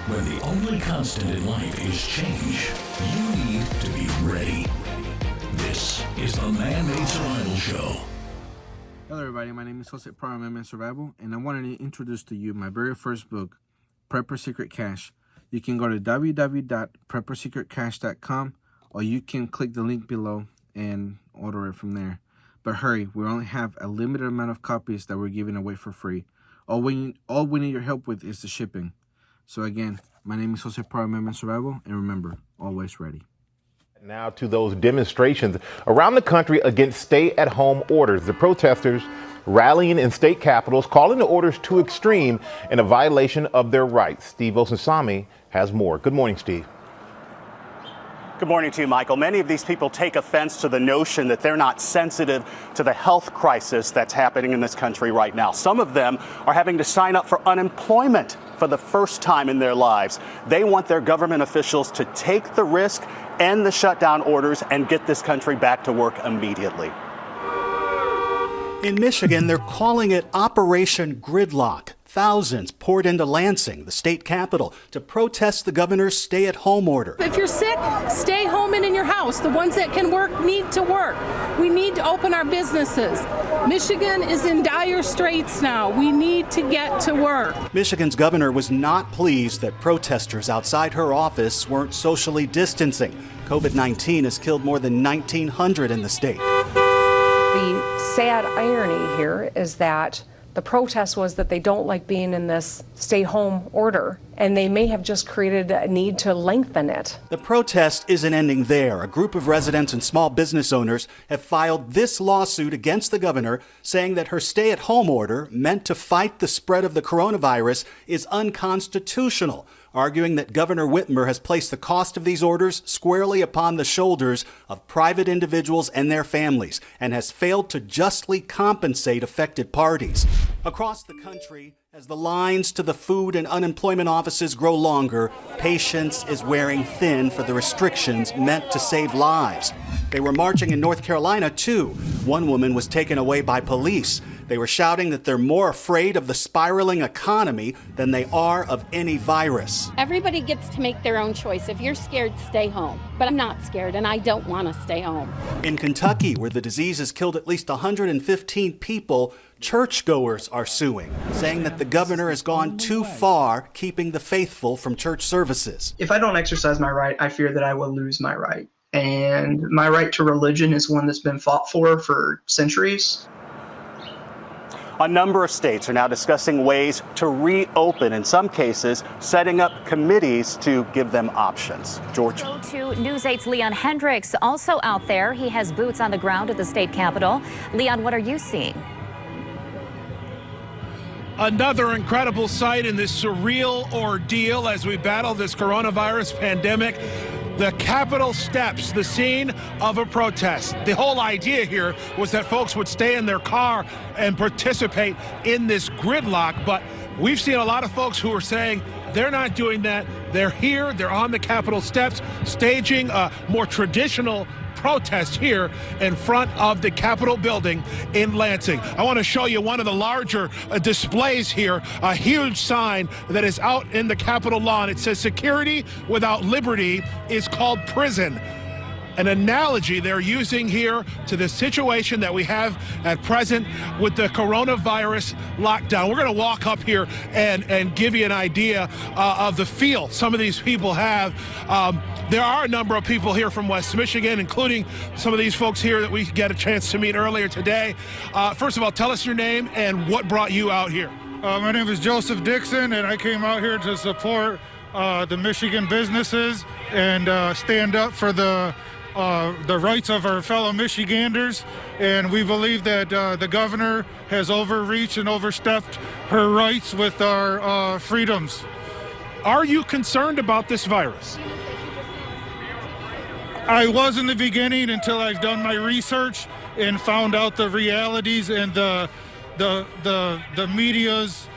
When the only constant in life is change, you need to be ready. This is the Man-Made Survival Show. Hello everybody, my name is Jose Prado, Man-Made Survival, and I wanted to introduce to you my very first book, Preppers Secrete Cache. You can go to www.preppersecretcache.com, or you can click the link below and order it from there. But hurry, we only have a limited amount of copies that we're giving away for free. All we need your help with is the shipping. So again, my name is Jose Prado, Man-Made Survival, and remember, always ready. Now to those demonstrations around the country against stay-at-home orders. The protesters rallying in state capitals, calling the orders too extreme and a violation of their rights. Steve Osensami has more. Good morning, Steve. Good morning to you, Michael. Many of these people take offense to the notion that they're not sensitive to the health crisis that's happening in this country right now. Some of them are having to sign up for unemployment for the first time in their lives. They want their government officials to take the risk, end the shutdown orders, and get this country back to work immediately. In Michigan, they're calling it Operation Gridlock. Thousands poured into Lansing, the state capital, to protest the governor's stay-at-home order. If you're sick, stay home and in your house. The ones that can work need to work. We need to open our businesses. Michigan is in dire straits now. We need to get to work. Michigan's governor was not pleased that protesters outside her office weren't socially distancing. COVID-19 has killed more than 1,900 in the state. The sad irony here is that the protest was that they don't like being in this stay-home order, and they may have just created a need to lengthen it. The protest isn't ending there. A group of residents and small business owners have filed this lawsuit against the governor, saying that her stay-at-home order, meant to fight the spread of the coronavirus, is unconstitutional, arguing that Governor Whitmer has placed the cost of these orders squarely upon the shoulders of private individuals and their families, and has failed to justly compensate affected parties. Across the country, as the lines to the food and unemployment offices grow longer, patience is wearing thin for the restrictions meant to save lives. They were marching in North Carolina, too. One woman was taken away by police. They were shouting that they're more afraid of the spiraling economy than they are of any virus. Everybody gets to make their own choice. If you're scared, stay home. But I'm not scared, and I don't want to stay home. In Kentucky, where the disease has killed at least 115 people, churchgoers are suing, saying that the governor has gone too far, keeping the faithful from church services. If I don't exercise my right, I fear that I will lose my right. And my right to religion is one that's been fought for centuries. A number of states are now discussing ways to reopen, in some cases, setting up committees to give them options. George. Go to News 8's Leon Hendricks, also out there. He has boots on the ground at the state capitol. Leon, what are you seeing? Another incredible sight in this surreal ordeal as we battle this coronavirus pandemic. The Capitol steps, the scene of a protest. The whole idea here was that folks would stay in their car and participate in this gridlock, but we've seen a lot of folks who are saying they're not doing that. They're here, they're on the Capitol steps, staging a more traditional protest here in front of the Capitol building in Lansing. I want to show you one of the larger displays here, a huge sign that is out in the Capitol lawn. It says, "Security without liberty is called prison." An analogy they're using here to the situation that we have at present with the coronavirus lockdown. We're going to walk up here and give you an idea of the feel some of these people have. There are a number of people here from West Michigan, including some of these folks here that we get a chance to meet earlier today. First of all, tell us your name and what brought you out here. My name is Joseph Dixon, and I came out here to support the Michigan businesses and stand up for the rights of our fellow Michiganders, and we believe that the governor has overreached and overstepped her rights with our freedoms. Are you concerned about this virus? I was in the beginning until I've done my research and found out the realities and the media's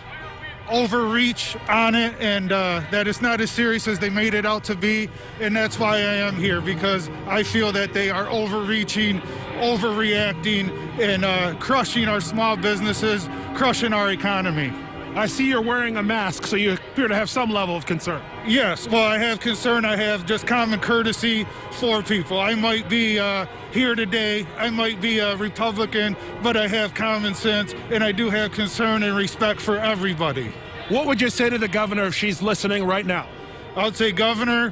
overreach on it, and that it's not as serious as they made it out to be, and that's why I am here, because I feel that they are overreaching, overreacting, and crushing our small businesses, crushing our economy. I see you're wearing a mask, so you appear to have some level of concern. Yes, well, I have concern. I have just common courtesy for people. I might be here today, I might be a Republican, but I have common sense, and I do have concern and respect for everybody. What would you say to the governor if she's listening right now? I'd say, Governor,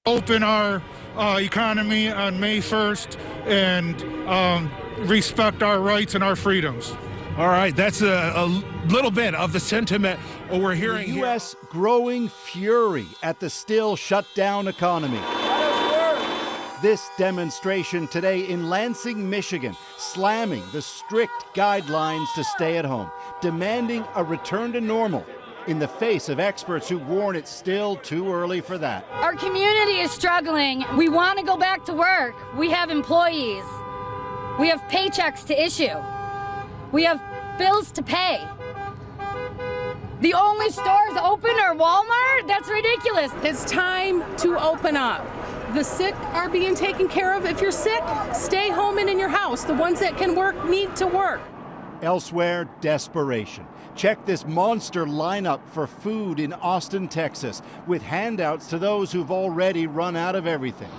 open our economy on May 1st and respect our rights and our freedoms. All right, that's a little bit of the sentiment we're hearing the here. U.S. growing fury at the still shut down economy. This demonstration today in Lansing, Michigan, slamming the strict guidelines to stay at home, demanding a return to normal in the face of experts who warn it's still too early for that. Our community is struggling. We want to go back to work. We have employees. We have paychecks to issue. We have bills to pay. The only stores open are Walmart? That's ridiculous. It's time to open up. The sick are being taken care of. If you're sick, stay home and in your house. The ones that can work need to work. Elsewhere, desperation. Check this monster lineup for food in Austin, Texas, with handouts to those who've already run out of everything.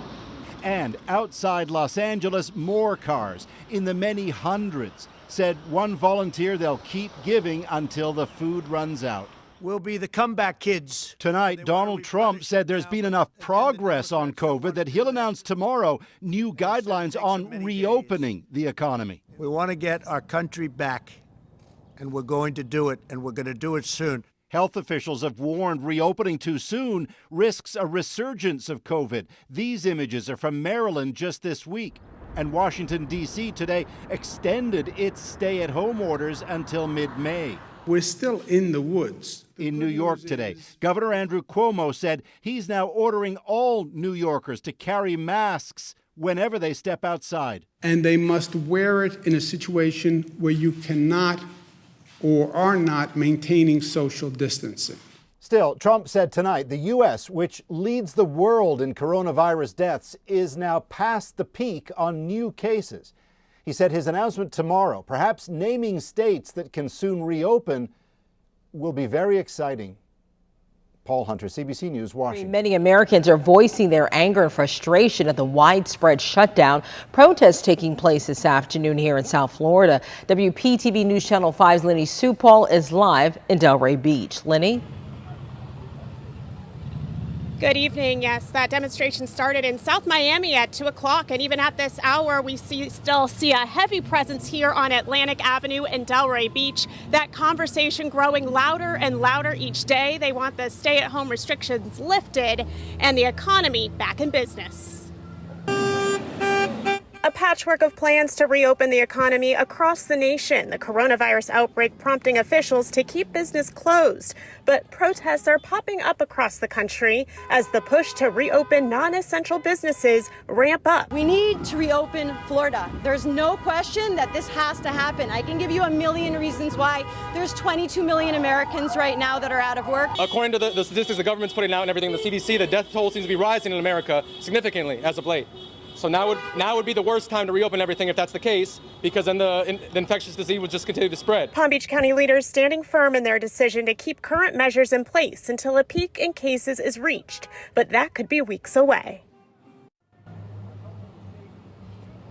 And outside Los Angeles, more cars in the many hundreds. Said one volunteer they'll keep giving until the food runs out. We'll be the comeback kids. Tonight, Donald Trump said there's been enough progress on COVID that he'll announce tomorrow new guidelines on reopening the economy. We want to get our country back, and we're going to do it, and we're going to do it soon. Health officials have warned reopening too soon risks a resurgence of COVID. These images are from Maryland just this week. And Washington, D.C. today extended its stay-at-home orders until mid-May. We're still in the woods. In New York today, Governor Andrew Cuomo said he's now ordering all New Yorkers to carry masks whenever they step outside. And they must wear it in a situation where you cannot or are not maintaining social distancing. Still, Trump said tonight the U.S., which leads the world in coronavirus deaths, is now past the peak on new cases. He said his announcement tomorrow, perhaps naming states that can soon reopen, will be very exciting. Paul Hunter, CBC News, Washington. Many Americans are voicing their anger and frustration at the widespread shutdown. Protests taking place this afternoon here in South Florida. WPTV News Channel 5's Lenny Supal is live in Delray Beach. Lenny? Good evening. Yes, that demonstration started in South Miami at 2 o'clock, and even at this hour, we still see a heavy presence here on Atlantic Avenue in Delray Beach. That conversation growing louder and louder each day. They want the stay-at-home restrictions lifted and the economy back in business. A patchwork of plans to reopen the economy across the nation. The coronavirus outbreak prompting officials to keep business closed. But protests are popping up across the country as the push to reopen non-essential businesses ramp up. We need to reopen Florida. There's no question that this has to happen. I can give you a million reasons why. There's 22 million Americans right now that are out of work. According to the statistics the government's putting out and everything, the CDC, the death toll seems to be rising in America significantly as of late. So now would be the worst time to reopen everything if that's the case, because then the infectious disease would just continue to spread. Palm Beach County leaders standing firm in their decision to keep current measures in place until a peak in cases is reached, but that could be weeks away.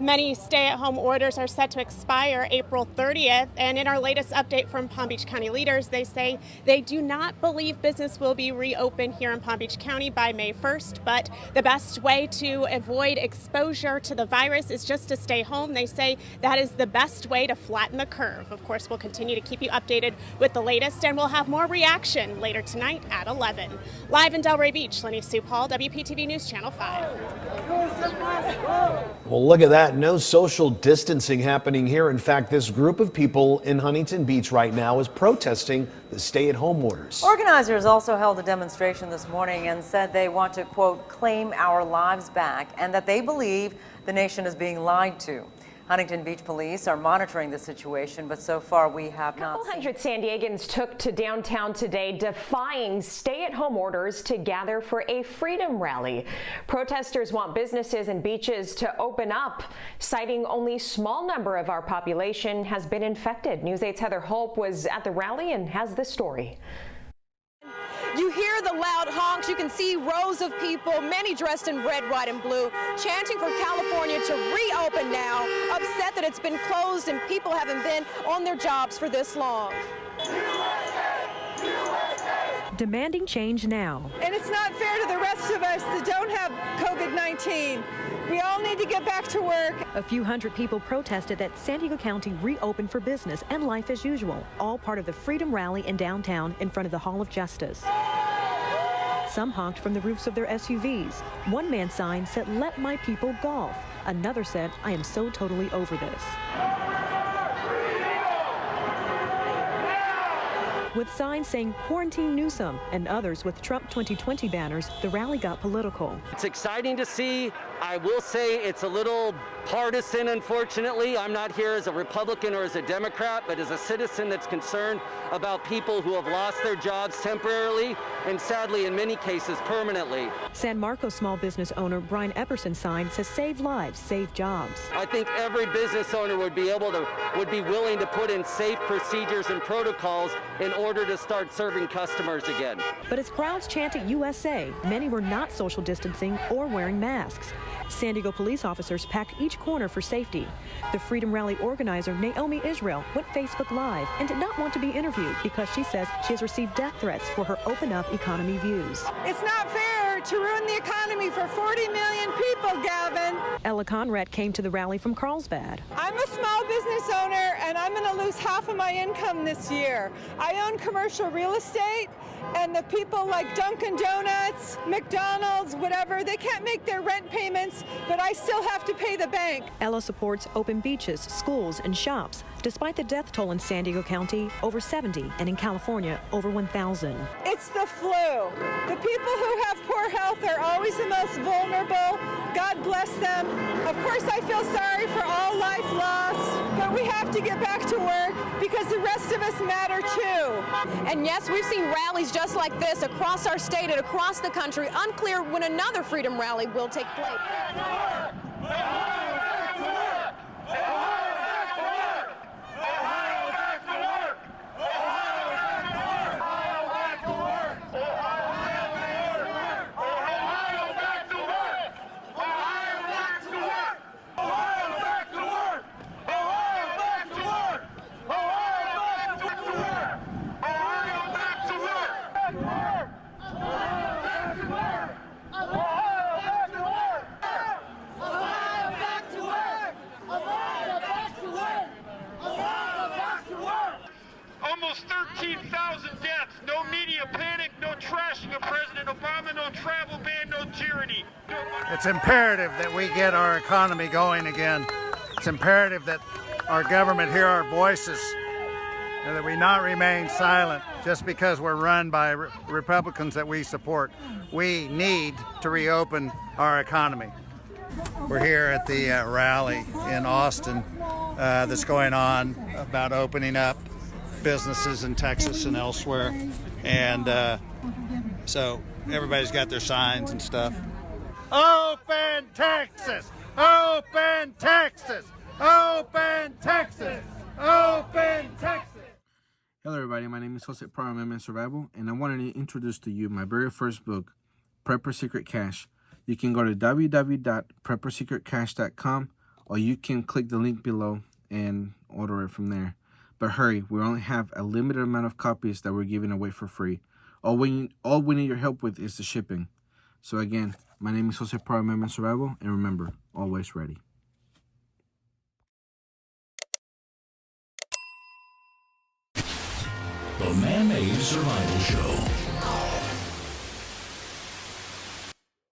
Many stay-at-home orders are set to expire April 30th, and in our latest update from Palm Beach County leaders, they say they do not believe business will be reopened here in Palm Beach County by May 1st, but the best way to avoid exposure to the virus is just to stay home. They say that is the best way to flatten the curve. Of course, we'll continue to keep you updated with the latest, and we'll have more reaction later tonight at 11. Live in Delray Beach, Lenny Supal, WPTV News Channel 5. Well, look at that. No social distancing happening here. In fact, this group of people in Huntington Beach right now is protesting the stay-at-home orders. Organizers also held a demonstration this morning and said they want to, quote, claim our lives back, and that they believe the nation is being lied to. Huntington Beach police are monitoring the situation, but so far we have not seen. 100 San Diegans took to downtown today defying stay-at-home orders to gather for a freedom rally. Protesters want businesses and beaches to open up, citing only a small number of our population has been infected. News 8's Heather Hope was at the rally and has this story. You hear the loud honks. You can see rows of people, many dressed in red, white, and blue, chanting for California to reopen now, upset that it's been closed and people haven't been on their jobs for this long. Demanding change now. And it's not fair to the rest of us that don't have COVID-19. We all need to get back to work. A few hundred people protested that San Diego County reopened for business and life as usual, all part of the Freedom Rally in downtown in front of the Hall of Justice. Some honked from the roofs of their SUVs. One man's sign said, "Let my people golf." Another said, "I am so totally over this." With signs saying "Quarantine Newsom" and others with Trump 2020 banners, the rally got political. It's exciting to see. I will say it's a little partisan, unfortunately. I'm not here as a Republican or as a Democrat, but as a citizen that's concerned about people who have lost their jobs temporarily and sadly, in many cases, permanently. San Marcos small business owner Brian Epperson's sign says "Save lives, save jobs." I think every business owner would be willing to put in safe procedures and protocols in order to start serving customers again. But as crowds chanted USA, many were not social distancing or wearing masks. San Diego police officers packed each corner for safety. The Freedom Rally organizer Naomi Israel went Facebook Live and did not want to be interviewed because she says she has received death threats for her open up economy views. It's not fair to ruin the economy for 40 million people, Gavin. Ella Conrad came to the rally from Carlsbad. I'm a small business owner and I'm going to lose half of my income this year. I own commercial real estate, and the people like Dunkin' Donuts, McDonald's, whatever, they can't make their rent payments, but I still have to pay the bank. Ella supports open beaches, schools, and shops. Despite the death toll in San Diego County, over 70, and in California, over 1,000. It's the flu. The people who have poor health are always the most vulnerable. God bless them. Of course, I feel sorry for all life lost, but we have to get back to work because the rest of us matter too. And yes, we've seen rallies just like this across our state and across the country. Unclear when another freedom rally will take place. Almost 13,000 deaths, no media panic, no trashing of President Obama, no travel ban, no tyranny. It's imperative that we get our economy going again. It's imperative that our government hear our voices and that we not remain silent just because we're run by Republicans that we support. We need to reopen our economy. We're here at the rally in Austin that's going on about opening up businesses in Texas and elsewhere, and so everybody's got their signs and stuff. Open Texas! Open Texas! Open Texas! Open Texas! Hello everybody, my name is Jose Pro Amendment Survival, and I wanted to introduce to you my very first book, Preppers Secrete Cache. You can go to www.preppersecretcache.com, or you can click the link below and order it from there. But hurry, we only have a limited amount of copies that we're giving away for free. All we need your help with is the shipping. So again, my name is Jose Pro Amendment Survival, and remember, always ready. The Man-Made Survival Show.